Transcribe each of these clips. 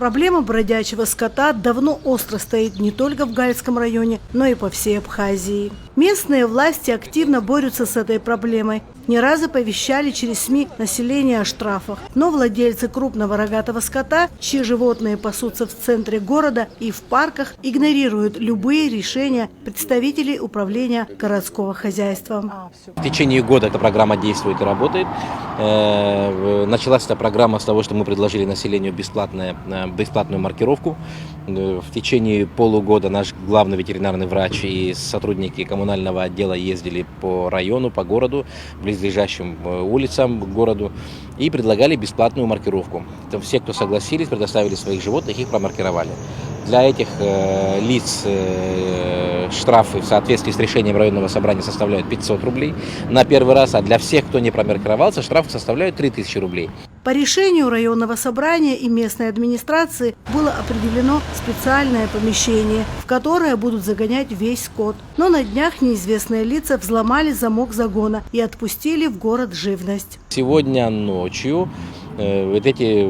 Проблема бродячего скота давно остро стоит не только в Гальском районе, но и по всей Абхазии. Местные власти активно борются с этой проблемой. Не раз оповещали через СМИ население о штрафах. Но владельцы крупного рогатого скота, чьи животные пасутся в центре города и в парках, игнорируют любые решения представителей управления городского хозяйства. В течение года эта программа действует и работает. Началась эта программа с того, что мы предложили населению бесплатную маркировку. В течение полугода наш главный ветеринарный врач и сотрудники коммунального отдела ездили по району, по городу, близлежащим улицам к городу и предлагали бесплатную маркировку. Все, кто согласились, предоставили своих животных, их промаркировали. Для этих лиц штрафы в соответствии с решением районного собрания составляют 500 рублей на первый раз, а для всех, кто не промаркировался, штрафы составляют 3000 рублей. По решению районного собрания и местной администрации было определено специальное помещение, в которое будут загонять весь скот. Но на днях неизвестные лица взломали замок загона и отпустили в город живность. Сегодня ночью вот эти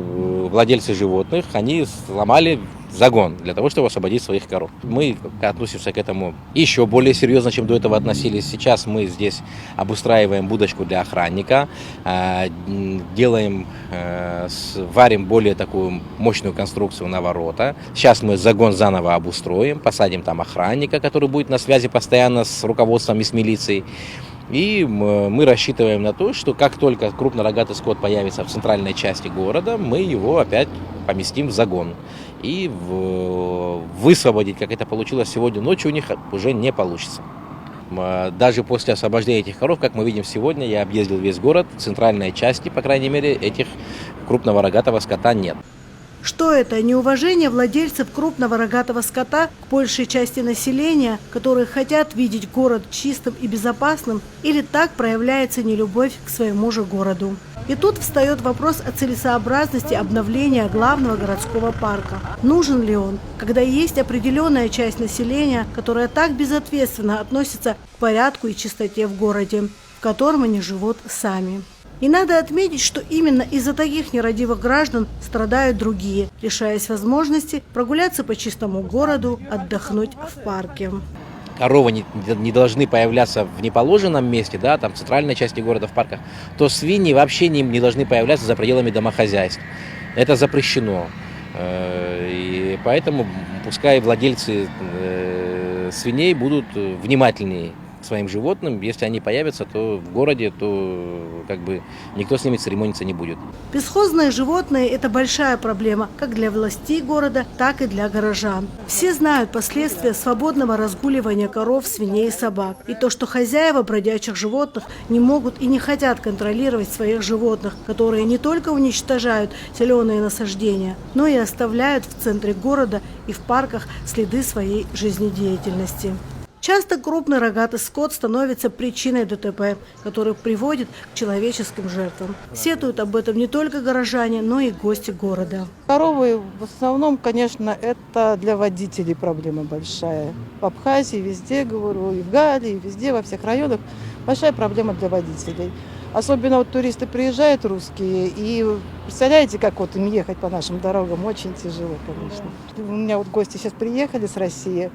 владельцы животных, они сломали загон для того, чтобы освободить своих коров. Мы относимся к этому еще более серьезно, чем до этого относились. Сейчас мы здесь обустраиваем будочку для охранника, варим более такую мощную конструкцию на ворота. Сейчас мы загон заново обустроим, посадим там охранника, который будет на связи постоянно с руководством и с милицией. И мы рассчитываем на то, что как только крупнорогатый скот появится в центральной части города, мы его опять поместим в загон. И высвободить, как это получилось сегодня ночью, у них уже не получится. Даже после освобождения этих коров, как мы видим сегодня, я объездил весь город, в центральной части, по крайней мере, этих крупного рогатого скота нет. Что это? Неуважение владельцев крупного рогатого скота к большей части населения, которые хотят видеть город чистым и безопасным, или так проявляется нелюбовь к своему же городу? И тут встает вопрос о целесообразности обновления главного городского парка. Нужен ли он, когда есть определенная часть населения, которая так безответственно относится к порядку и чистоте в городе, в котором они живут сами? И надо отметить, что именно из-за таких нерадивых граждан страдают другие, лишаясь возможности прогуляться по чистому городу, отдохнуть в парке. Коровы не должны появляться в неположенном месте, да, там в центральной части города, в парках, то свиньи вообще не должны появляться за пределами домохозяйств. Это запрещено. И поэтому пускай владельцы свиней будут внимательнее к своим животным. Если они появятся, то в городе, то никто с ними церемониться не будет. Бесхозные животные – это большая проблема как для властей города, так и для горожан. Все знают последствия свободного разгуливания коров, свиней и собак. И то, что хозяева бродячих животных не могут и не хотят контролировать своих животных, которые не только уничтожают зеленые насаждения, но и оставляют в центре города и в парках следы своей жизнедеятельности. Часто крупный рогатый скот становится причиной ДТП, который приводит к человеческим жертвам. Сетуют об этом не только горожане, но и гости города. Коровы в основном, конечно, это для водителей проблема большая. В Абхазии, везде, говорю, и в Галии, везде, во всех районах большая проблема для водителей. Особенно вот туристы приезжают русские, и представляете, как вот им ехать по нашим дорогам, очень тяжело, конечно. У меня вот гости сейчас приехали с России.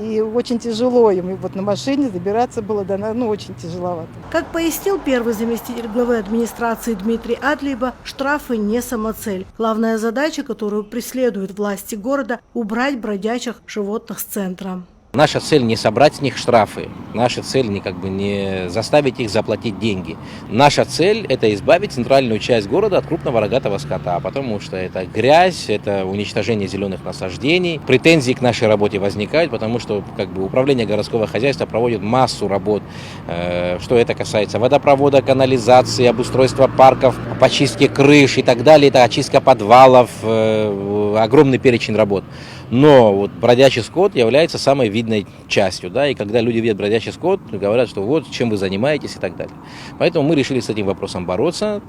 И очень тяжело им, и вот на машине добираться было очень тяжеловато. Как пояснил первый заместитель главы администрации Дмитрий Адлейба, штрафы не самоцель. Главная задача, которую преследуют власти города – убрать бродячих животных с центра. Наша цель не собрать с них штрафы, наша цель не заставить их заплатить деньги. Наша цель – это избавить центральную часть города от крупного рогатого скота, потому что это грязь, это уничтожение зеленых насаждений. Претензии к нашей работе возникают, потому что управление городского хозяйства проводит массу работ, что это касается водопровода, канализации, обустройства парков, почистки крыш и так далее, это очистка подвалов, огромный перечень работ. Но вот бродячий скот является самой видной частью, да, и когда люди видят бродячий скот, говорят, что вот чем вы занимаетесь и так далее. Поэтому мы решили с этим вопросом бороться,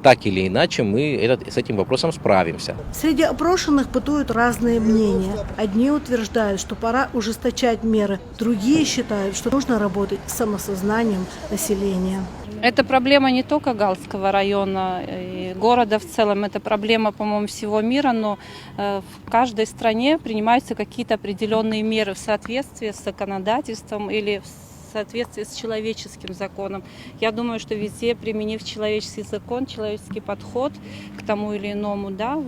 так или иначе мы с этим вопросом справимся. Среди опрошенных бытуют разные мнения. Одни утверждают, что пора ужесточать меры, другие считают, что нужно работать с самосознанием населения. Это проблема не только Галского района и города в целом, это проблема, по-моему, всего мира, но в каждой стране принимаются какие-то определенные меры в соответствии с законодательством или в соответствии с человеческим законом. Я думаю, что везде, применив человеческий закон, человеческий подход к тому или иному, да,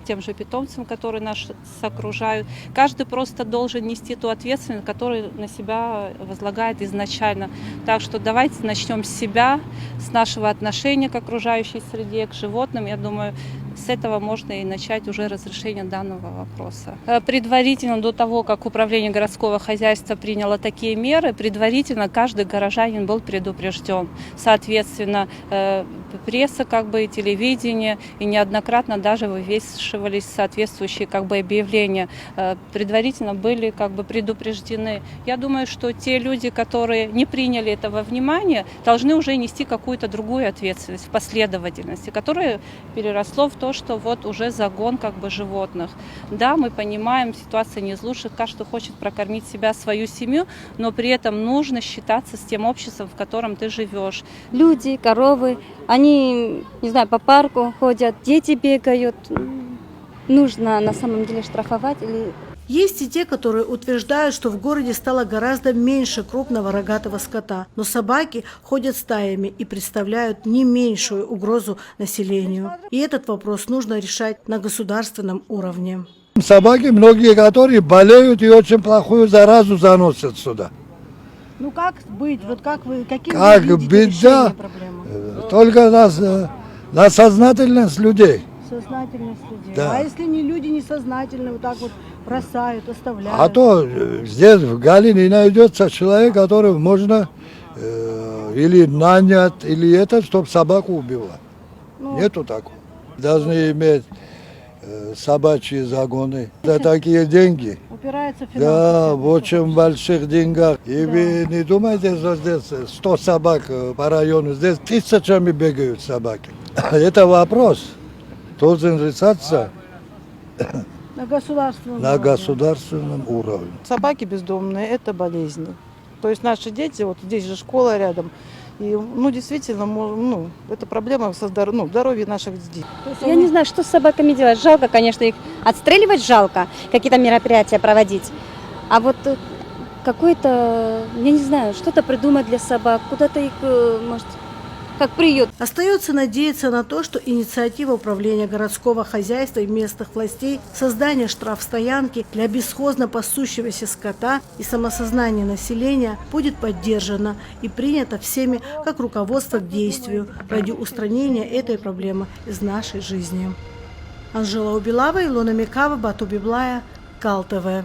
тем же питомцам, которые нас окружают, каждый просто должен нести ту ответственность, которую на себя возлагает изначально. Так что давайте начнем с себя, с нашего отношения к окружающей среде, к животным. Я думаю, с этого можно и начать уже разрешение данного вопроса. Предварительно, до того, как управление городского хозяйства приняло такие меры, предварительно каждый горожанин был предупрежден. Соответственно, пресса, и телевидение, и неоднократно даже вывешивались соответствующие объявления. Предварительно были предупреждены. Я думаю, что те люди, которые не приняли этого внимания, должны уже нести какую-то другую ответственность в последовательности, которая переросло в то, что вот уже загон животных. Да, мы понимаем, ситуация не из лучших, каждый хочет прокормить себя, свою семью, но при этом нужно считаться с тем обществом, в котором ты живешь. Люди, коровы, они, не знаю, по парку ходят, дети бегают. Нужно на самом деле штрафовать или... Есть и те, которые утверждают, что в городе стало гораздо меньше крупного рогатого скота, но собаки ходят стаями и представляют не меньшую угрозу населению. И этот вопрос нужно решать на государственном уровне. Собаки, многие которые болеют и очень плохую заразу заносят сюда. Ну как быть? Вот какие Как быть, да, только на сознательность людей. Сознательность людей. Да. А если не люди несознательные, вот так вот бросают, оставляют? А то здесь в Галине найдется человек, которого можно или нанять, или чтобы собаку убивать. Нету такого. Должны иметь собачьи загоны. За такие деньги. Упирается финансово. Да, в очень больших деньгах. И вы не думайте, что здесь 100 собак по району, здесь тысячами бегают собаки. Это вопрос должен решаться на государственном уровне. Собаки бездомные – это болезни. То есть наши дети, вот здесь же школа рядом, и, действительно, это проблема со здоровья наших детей. Я не знаю, что с собаками делать. Жалко, конечно, их отстреливать жалко, какие-то мероприятия проводить. А вот какой-то, я не знаю, что-то придумать для собак, куда-то их, может, как приют. Остается надеяться на то, что инициатива управления городского хозяйства и местных властей, создание штрафстоянки для бесхозно пасущегося скота и самосознание населения будет поддержана и принята всеми как руководство к действию ради устранения этой проблемы из нашей жизни. Анжела Убилава, Илона Микава, Бату Библая, Кал ТВ.